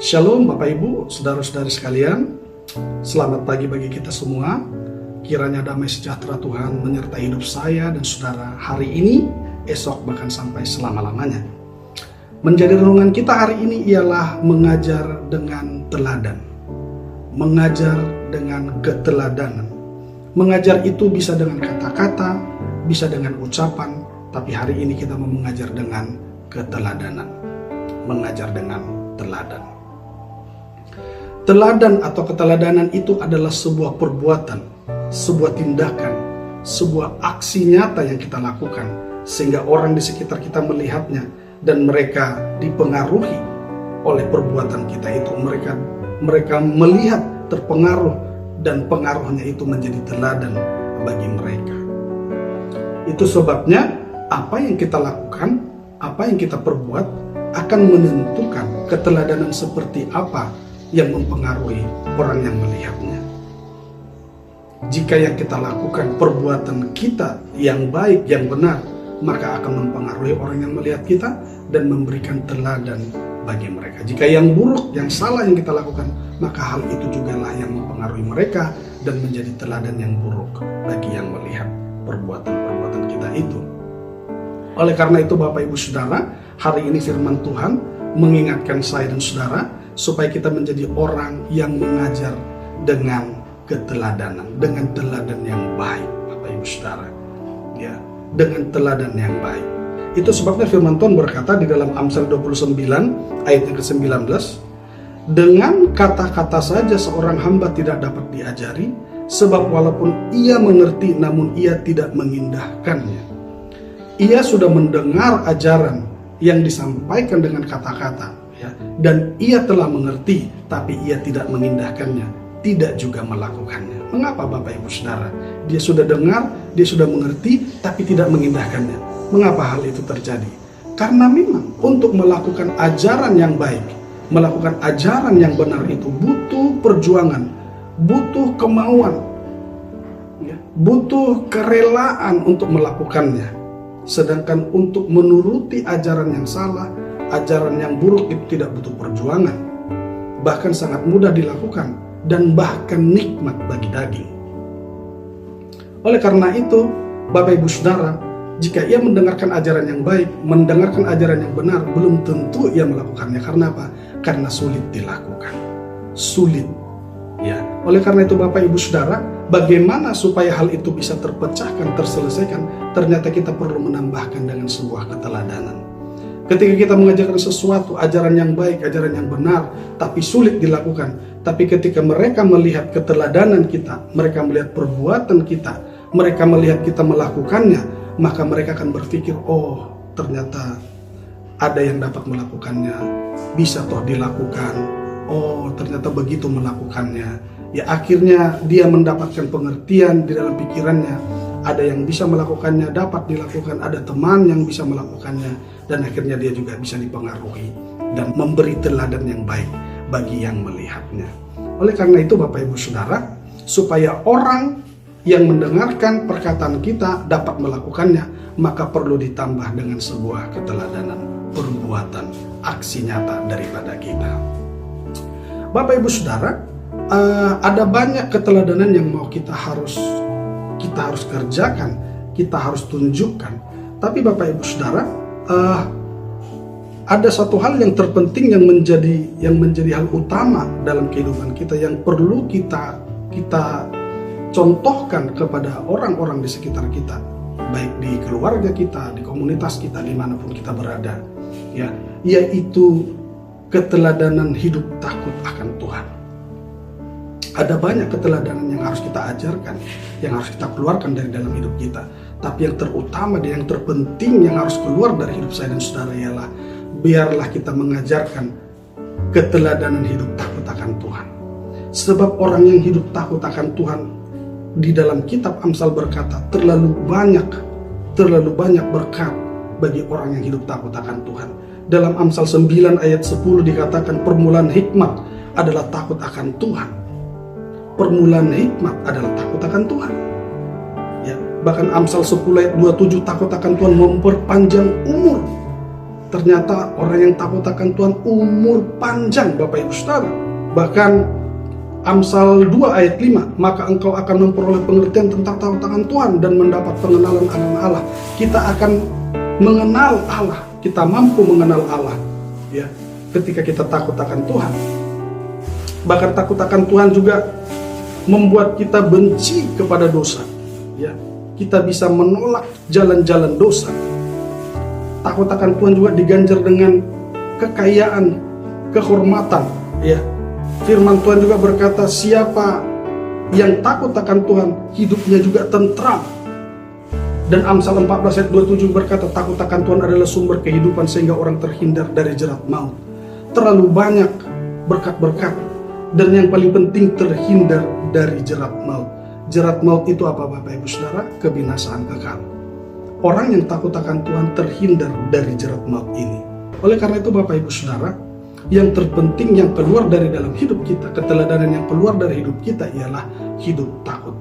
Shalom Bapak Ibu, saudara-saudari sekalian. Selamat pagi bagi kita semua. Kiranya damai sejahtera Tuhan menyertai hidup saya dan saudara hari ini, esok, bahkan sampai selama-lamanya. Menjadi renungan kita hari ini ialah mengajar dengan teladan. Mengajar dengan keteladanan. Mengajar itu bisa dengan kata-kata, bisa dengan ucapan, tapi hari ini kita mau mengajar dengan keteladanan. Mengajar dengan teladan. Teladan atau keteladanan itu adalah sebuah perbuatan, sebuah tindakan, sebuah aksi nyata yang kita lakukan sehingga orang di sekitar kita melihatnya dan mereka dipengaruhi oleh perbuatan kita itu. Mereka melihat, terpengaruh, dan pengaruhnya itu menjadi teladan bagi mereka. Itu sebabnya apa yang kita lakukan, apa yang kita perbuat akan menentukan keteladanan seperti apa yang mempengaruhi orang yang melihatnya. Jika yang kita lakukan perbuatan kita yang baik, yang benar, maka akan mempengaruhi orang yang melihat kita dan memberikan teladan bagi mereka. Jika yang buruk, yang salah yang kita lakukan, maka hal itu jugalah yang mempengaruhi mereka dan menjadi teladan yang buruk bagi yang melihat perbuatan-perbuatan kita itu. Oleh karena itu Bapak Ibu Saudara, hari ini firman Tuhan mengingatkan saya dan saudara supaya kita menjadi orang yang mengajar dengan keteladanan, dengan teladan yang baik, Bapak Ibu Saudara. Ya, dengan teladan yang baik. Itu sebabnya firman Tuhan berkata di dalam Amsal 29 ayat yang ke-19, dengan kata-kata saja seorang hamba tidak dapat diajari, sebab walaupun ia mengerti namun ia tidak mengindahkannya. Ia sudah mendengar ajaran yang disampaikan dengan kata-kata, ya, dan ia telah mengerti, tapi ia tidak mengindahkannya, tidak juga melakukannya. Mengapa Bapak Ibu Saudara? Dia sudah dengar, dia sudah mengerti, tapi tidak mengindahkannya. Mengapa hal itu terjadi? Karena memang untuk melakukan ajaran yang baik, melakukan ajaran yang benar itu butuh perjuangan, butuh kemauan, ya, butuh kerelaan untuk melakukannya. Sedangkan untuk menuruti ajaran yang salah, ajaran yang buruk itu tidak butuh perjuangan, bahkan sangat mudah dilakukan dan bahkan nikmat bagi daging. Oleh karena itu, Bapak Ibu Saudara, jika ia mendengarkan ajaran yang baik, mendengarkan ajaran yang benar, belum tentu ia melakukannya. Karena apa? Karena sulit dilakukan. Sulit. Ya. Oleh karena itu Bapak Ibu Saudara, bagaimana supaya hal itu bisa terpecahkan, terselesaikan? Ternyata kita perlu menambahkan dengan sebuah keteladanan. Ketika kita mengajarkan sesuatu, ajaran yang baik, ajaran yang benar, tapi sulit dilakukan. Tapi ketika mereka melihat keteladanan kita, mereka melihat perbuatan kita, mereka melihat kita melakukannya, maka mereka akan berpikir, oh ternyata ada yang dapat melakukannya, bisa toh dilakukan, oh ternyata begitu melakukannya. Ya akhirnya dia mendapatkan pengertian di dalam pikirannya, ada yang bisa melakukannya, dapat dilakukan, ada teman yang bisa melakukannya, dan akhirnya dia juga bisa dipengaruhi dan memberi teladan yang baik bagi yang melihatnya. Oleh karena itu Bapak Ibu Saudara, supaya orang yang mendengarkan perkataan kita dapat melakukannya, maka perlu ditambah dengan sebuah keteladanan, perbuatan, aksi nyata daripada kita. Bapak Ibu Saudara, ada banyak keteladanan yang mau kita harus kerjakan, kita harus tunjukkan. Tapi Bapak Ibu Saudara, ada satu hal yang terpenting yang menjadi hal utama dalam kehidupan kita, yang perlu kita contohkan kepada orang-orang di sekitar kita, baik di keluarga kita, di komunitas kita, dimanapun kita berada, ya, yaitu keteladanan hidup takut akan Tuhan. Ada banyak keteladanan yang harus kita ajarkan, yang harus kita keluarkan dari dalam hidup kita. Tapi yang terutama dan yang terpenting yang harus keluar dari hidup saya dan saudara ialah, biarlah kita mengajarkan keteladanan hidup takut akan Tuhan. Sebab orang yang hidup takut akan Tuhan, di dalam kitab Amsal berkata, terlalu banyak berkat bagi orang yang hidup takut akan Tuhan. Dalam Amsal 9 ayat 10 dikatakan, permulaan hikmat adalah takut akan Tuhan. Permulaan hikmat adalah takut akan Tuhan. Ya, bahkan Amsal 10 ayat 27, takut akan Tuhan memperpanjang umur. Ternyata orang yang takut akan Tuhan umur panjang, Bapak Ibu Saudara. Bahkan Amsal 2 ayat 5, maka engkau akan memperoleh pengertian tentang takut akan Tuhan dan mendapat pengenalan akan Allah. Kita akan mengenal Allah, kita mampu mengenal Allah ya, ketika kita takut akan Tuhan. Bahkan takut akan Tuhan juga membuat kita benci kepada dosa ya. Kita bisa menolak jalan-jalan dosa. Takut akan Tuhan juga diganjar dengan kekayaan, kehormatan ya. Firman Tuhan juga berkata, siapa yang takut akan Tuhan, hidupnya juga tentram. Dan Amsal 14 ayat 27 berkata, takut akan Tuhan adalah sumber kehidupan sehingga orang terhindar dari jerat maut. Terlalu banyak berkat-berkat, dan yang paling penting terhindar dari jerat maut. Jerat maut itu apa, Bapak Ibu Saudara? Kebinasaan kekal. Orang yang takut akan Tuhan terhindar dari jerat maut ini. Oleh karena itu, Bapak Ibu Saudara, yang terpenting yang keluar dari dalam hidup kita, keteladanan yang keluar dari hidup kita ialah hidup takut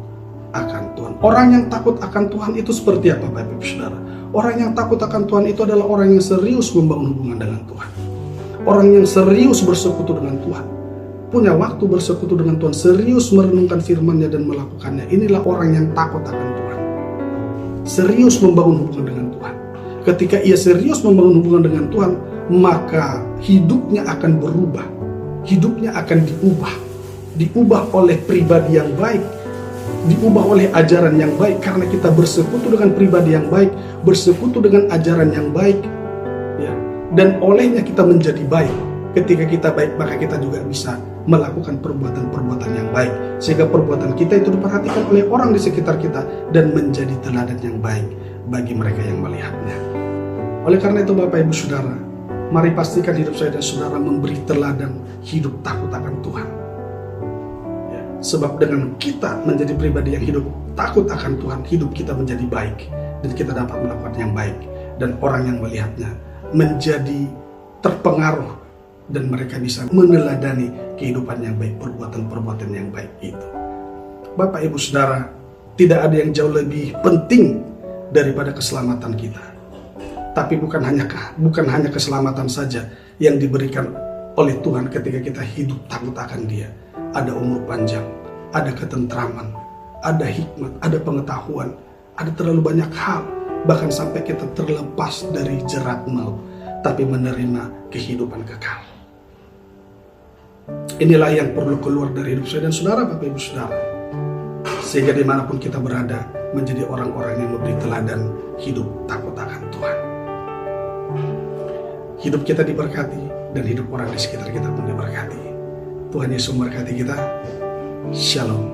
akan Tuhan. Orang yang takut akan Tuhan itu seperti apa, Bapak Ibu Saudara? Orang yang takut akan Tuhan itu adalah orang yang serius membangun hubungan dengan Tuhan. Orang yang serius bersekutu dengan Tuhan, punya waktu bersekutu dengan Tuhan, serius merenungkan firman-Nya dan melakukannya. Inilah orang yang takut akan Tuhan, serius membangun hubungan dengan Tuhan. Ketika ia serius membangun hubungan dengan Tuhan, maka hidupnya akan berubah, hidupnya akan diubah oleh pribadi yang baik, diubah oleh ajaran yang baik. Karena kita bersekutu dengan pribadi yang baik, bersekutu dengan ajaran yang baik ya, dan olehnya kita menjadi baik. Ketika kita baik, maka kita juga bisa melakukan perbuatan-perbuatan yang baik, sehingga perbuatan kita itu diperhatikan oleh orang di sekitar kita dan menjadi teladan yang baik bagi mereka yang melihatnya. Oleh karena itu, Bapak Ibu Saudara, mari pastikan hidup saya dan saudara memberi teladan hidup takut akan Tuhan ya, sebab dengan kita menjadi pribadi yang hidup takut akan Tuhan, hidup kita menjadi baik dan kita dapat melakukan yang baik, dan orang yang melihatnya menjadi terpengaruh dan mereka bisa meneladani kehidupan yang baik, perbuatan-perbuatan yang baik itu. Bapak Ibu Saudara, tidak ada yang jauh lebih penting daripada keselamatan kita. Tapi bukan hanya keselamatan saja yang diberikan oleh Tuhan ketika kita hidup takut akan Dia. Ada umur panjang, ada ketentraman, ada hikmat, ada pengetahuan, ada terlalu banyak hal, bahkan sampai kita terlepas dari jerat maut, tapi menerima kehidupan kekal. Inilah yang perlu keluar dari hidup saya dan saudara, Bapak Ibu Saudara, sehingga dimanapun kita berada menjadi orang-orang yang memberi teladan hidup takut akan Tuhan. Hidup kita diberkati dan hidup orang di sekitar kita pun diberkati. Tuhan Yesus memberkati kita. Shalom.